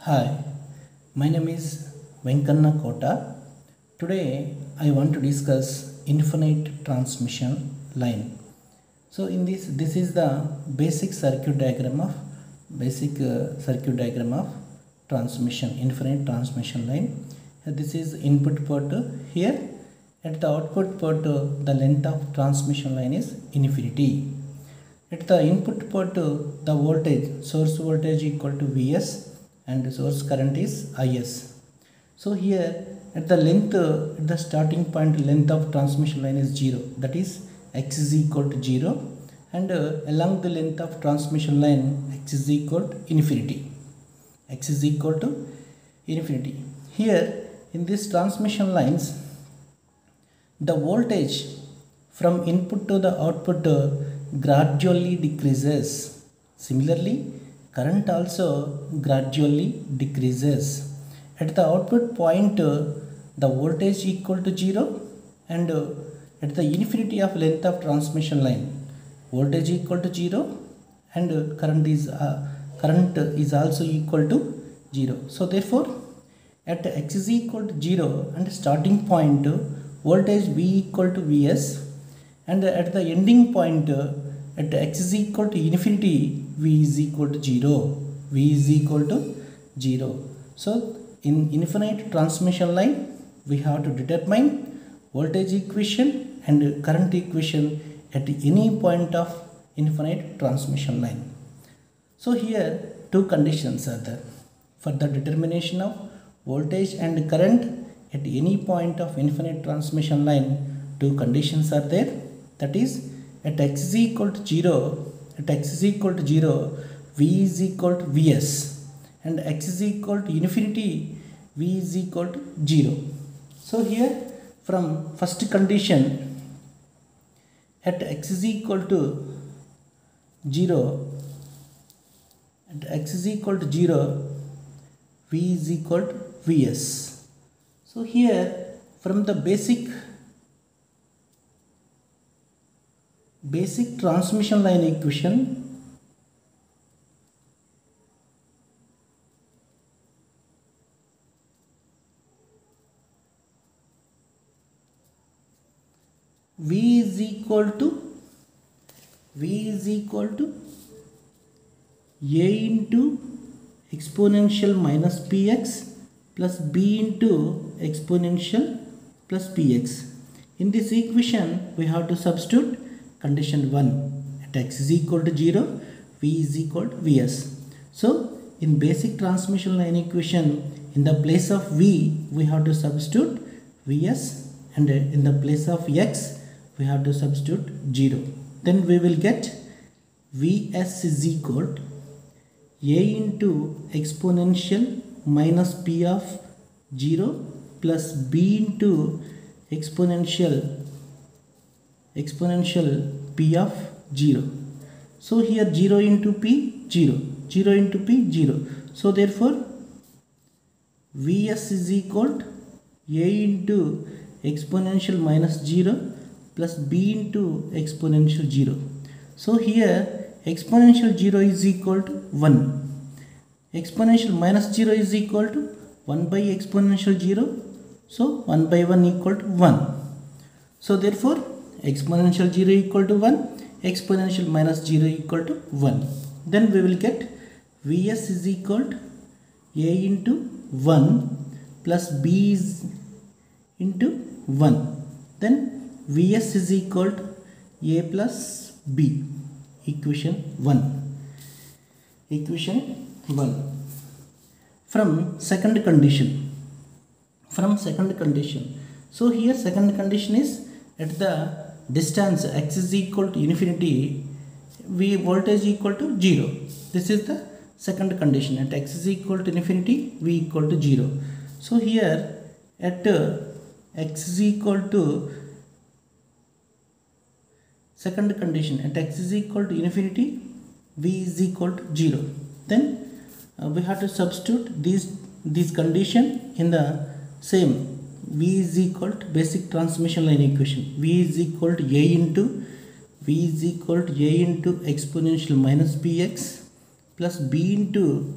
Hi, my name is Venkanna Kota. Today I want to discuss infinite transmission line. So in this is the basic circuit diagram of transmission, infinite transmission line. This is input port here. At the output port, the length of transmission line is infinity. At the input port, the voltage, source voltage equal to Vs and source current is Is. So here at the length, at the starting point length of transmission line is 0, that is x is equal to 0, and along the length of transmission line x is equal to infinity. X is equal to infinity. Here in this transmission lines, the voltage from input to the output gradually decreases. Similarly, current also gradually decreases. At the output point, the voltage equal to 0, and at the infinity of length of transmission line, voltage equal to 0, and current is also equal to 0. So therefore, at x is equal to 0 and starting point, voltage V equal to Vs, and at the ending point, at x is equal to infinity, V is equal to 0. V is equal to 0. So in infinite transmission line, we have to determine voltage equation and current equation at any point of infinite transmission line. So here two conditions are there. For the determination of voltage and current at any point of infinite transmission line, two conditions are there. That is, at x is equal to 0, V is equal to Vs, and x is equal to infinity, V is equal to 0. So here from first condition, at x is equal to 0, V is equal to Vs. So here from the basic transmission line equation, V is equal to A into exponential minus Px plus B into exponential plus Px. In this equation, we have to substitute condition 1. At x is equal to 0, V is equal to Vs. So in basic transmission line equation, in the place of V, we have to substitute Vs, and in the place of x, we have to substitute 0. Then we will get Vs is equal to A into exponential minus P of 0 plus B into exponential P of 0. So here 0 into P, 0. 0 into P, 0. So therefore, Vs is equal to A into exponential minus 0 plus B into exponential 0. So here exponential 0 is equal to 1. Exponential minus 0 is equal to 1 by exponential 0. So 1 by 1 equal to 1. So therefore, exponential 0 equal to 1, exponential minus 0 equal to 1. Then we will get Vs is equal to A into 1 plus B is into 1. Then Vs is equal to A plus B. Equation 1. From second condition. So here second condition is, at the distance x is equal to infinity, V voltage equal to 0. This is the second condition. At x is equal to infinity, V equal to 0. So here at x is equal to second condition, at x is equal to infinity, V is equal to 0. Then we have to substitute these condition in the same. V is equal to basic transmission line equation. V is equal to A into exponential minus Px plus B into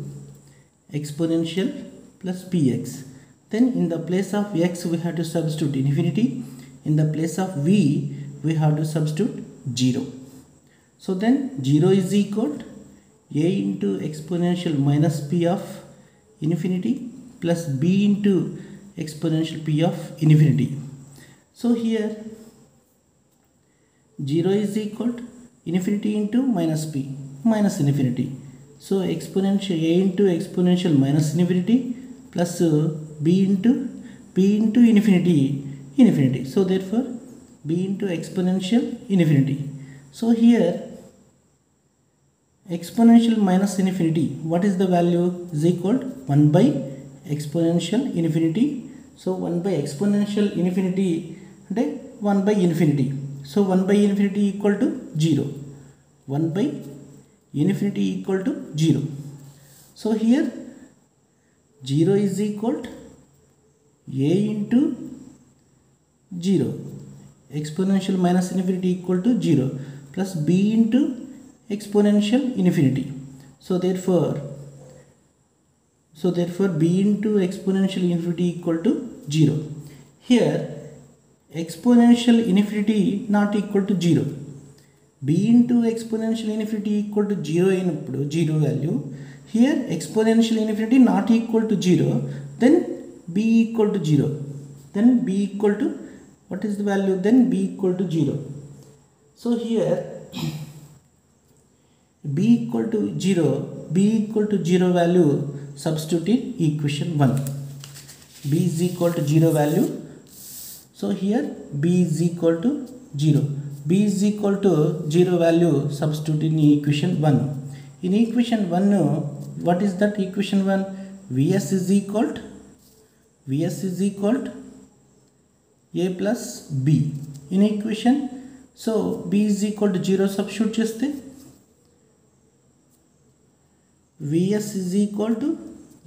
exponential plus px. Then in the place of x we have to substitute infinity. In the place of v we have to substitute 0. So then 0 is equal to a into exponential minus p of infinity plus b into exponential p of infinity. So here 0 is equal to infinity into minus p minus infinity. So exponential a into exponential minus infinity plus b into p into infinity. So therefore b into exponential infinity. So here exponential minus infinity, what is the value, is equal to 1 by exponential infinity. So 1 by exponential infinity and 1 by infinity. So 1 by infinity equal to 0. 1 by infinity equal to 0. So here 0 is equal to a into 0. Exponential minus infinity equal to 0 plus b into exponential infinity. So therefore b into exponential infinity equal to 0. Here exponential infinity not equal to 0. b into exponential infinity equal to 0 in 0 value. Here exponential infinity not equal to 0, then b equal to 0. Then b equal to, what is the value? Then b equal to 0. So here b equal to 0 value substitute in equation 1. b is equal to 0 value. So here b is equal to 0. b is equal to 0 value substitute in equation 1. In equation 1, what is that equation 1? Vs is equal to a plus b. In equation, so b is equal to 0 substitute cheste Vs is equal to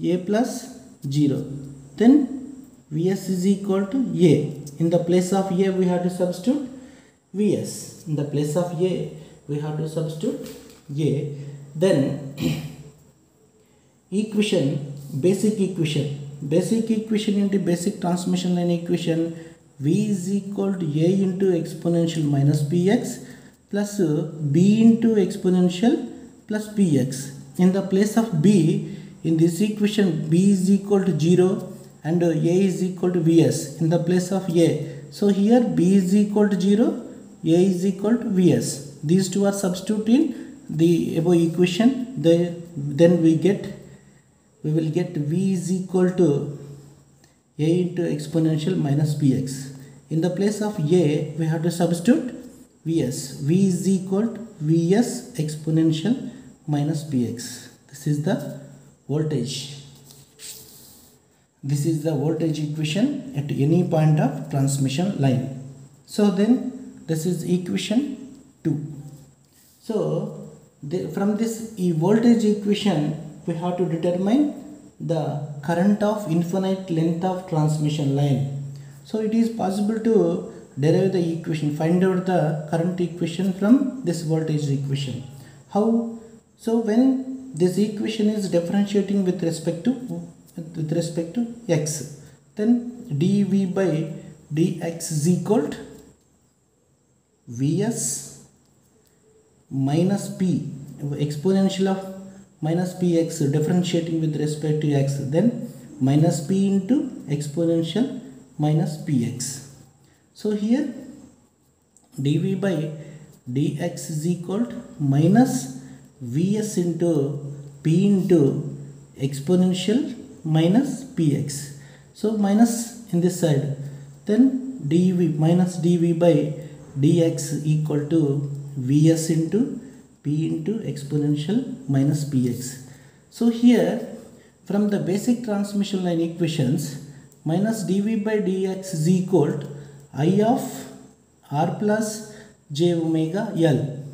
a plus 0. Then Vs is equal to a. In the place of a we have to substitute Vs. In the place of a we have to substitute a. Then basic equation into basic transmission line equation, v is equal to a into exponential minus px plus b into exponential plus px. In the place of b, in this equation b is equal to 0 and a is equal to vs in the place of a. So here b is equal to 0, a is equal to vs. These two are substituted in the above equation. Then we will get v is equal to a into exponential minus px. In the place of a we have to substitute vs. v is equal to vs exponential minus px. This is the voltage. This is the voltage equation at any point of transmission line. So then this is equation 2. So from this voltage equation we have to determine the current of infinite length of transmission line. So it is possible to derive the equation, find out the current equation from this voltage equation. How? So when this equation is differentiating with respect to x, then dv by dx is equal to vs minus p, exponential of minus px differentiating with respect to x, then minus p into exponential minus px. So here dv by dx is equal to minus vs into p into exponential minus px. So minus in this side, then dv minus dv by dx equal to vs into p into exponential minus px. So here from the basic transmission line equations, minus dv by dx is equal to I of r plus j omega l.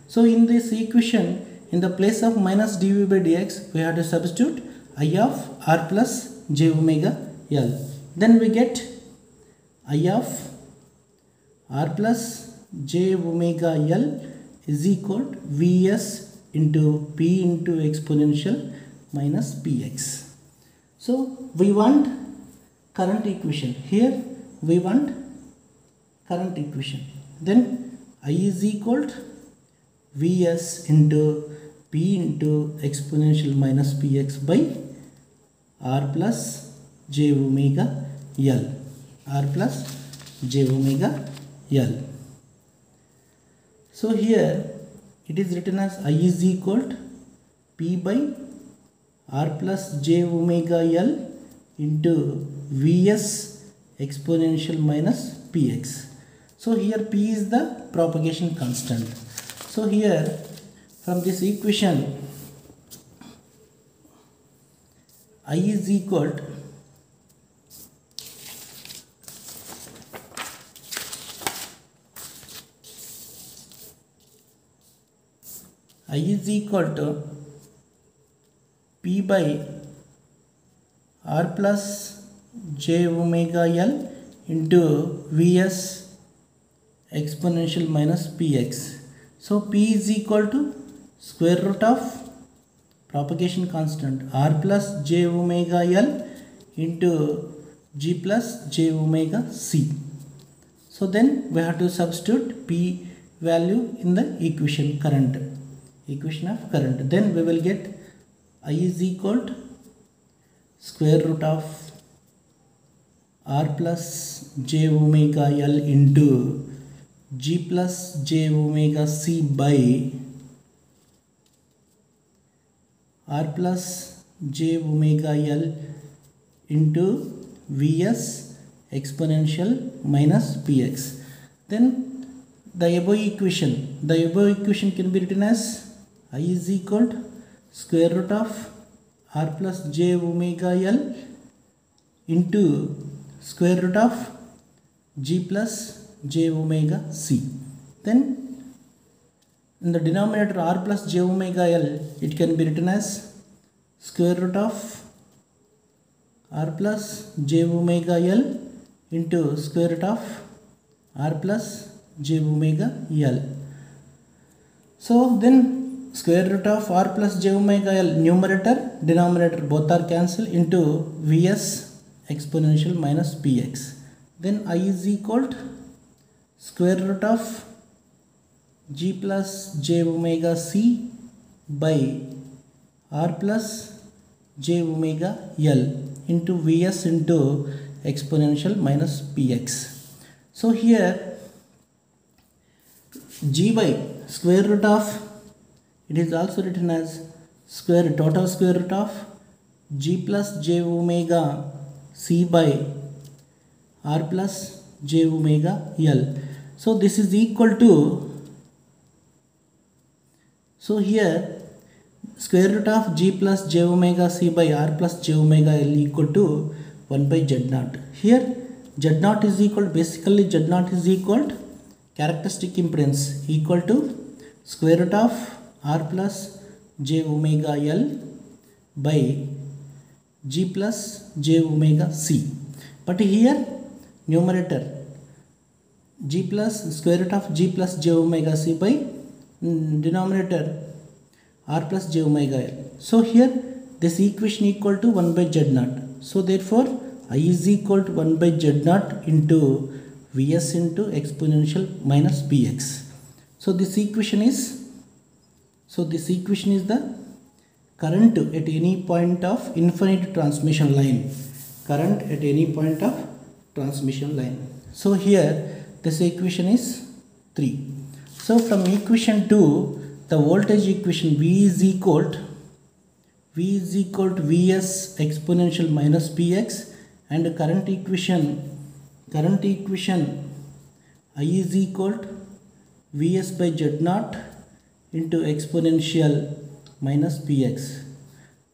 So in this equation, in the place of minus dv by dx we have to substitute I of r plus j omega l. Then we get I of r plus j omega l is equal to vs into p into exponential minus px. So we want current equation. Here we want current equation. Then I is equal to Vs into P into exponential minus Px by R plus j omega L. R plus j omega L. So here it is written as I is equal to P by R plus j omega L into Vs exponential minus Px. So here P is the propagation constant. So here from this equation I is equal to P by R plus j omega L into Vs exponential minus Px. So P is equal to square root of propagation constant R plus j omega L into G plus j omega C. So then we have to substitute P value in the equation of current. Then we will get I is equal to square root of R plus j omega L into G plus j omega C by R plus j omega L into Vs exponential minus Px. Then the above equation can be written as I is equal to square root of R plus j omega L into square root of G plus j omega C. Then in the denominator R plus j omega L, it can be written as square root of R plus j omega L into square root of R plus j omega L. So then square root of R plus j omega L, numerator denominator both are cancelled, into Vs exponential minus Px. Then I is equal to square root of G plus j omega C by R plus j omega L into Vs into exponential minus Px. So here G by square root of, it is also written as total square root of G plus j omega C by R plus j omega L. So this is equal to, so here square root of G plus j omega C by R plus j omega L equal to 1 by Z naught. Here Z naught is equal, basically Z naught is equal to characteristic impedance equal to square root of R plus j omega L by G plus j omega C. But here numerator G plus square root of G plus j omega C by denominator R plus j omega L. So here this equation equal to 1 by Z naught. So therefore I is equal to 1 by Z naught into Vs into exponential minus Px. So this equation is the current at any point of infinite transmission line. Current at any point of transmission line. So here this equation is 3. So from equation 2, the voltage equation V is equal to Vs exponential minus Px, and current equation I is equal to Vs by Z naught into exponential minus Px.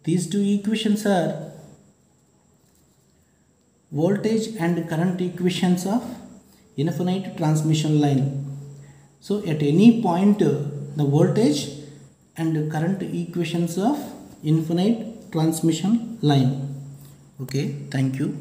These two equations are voltage and current equations of infinite transmission line. So at any point the voltage and current equations of infinite transmission line. Okay, thank you.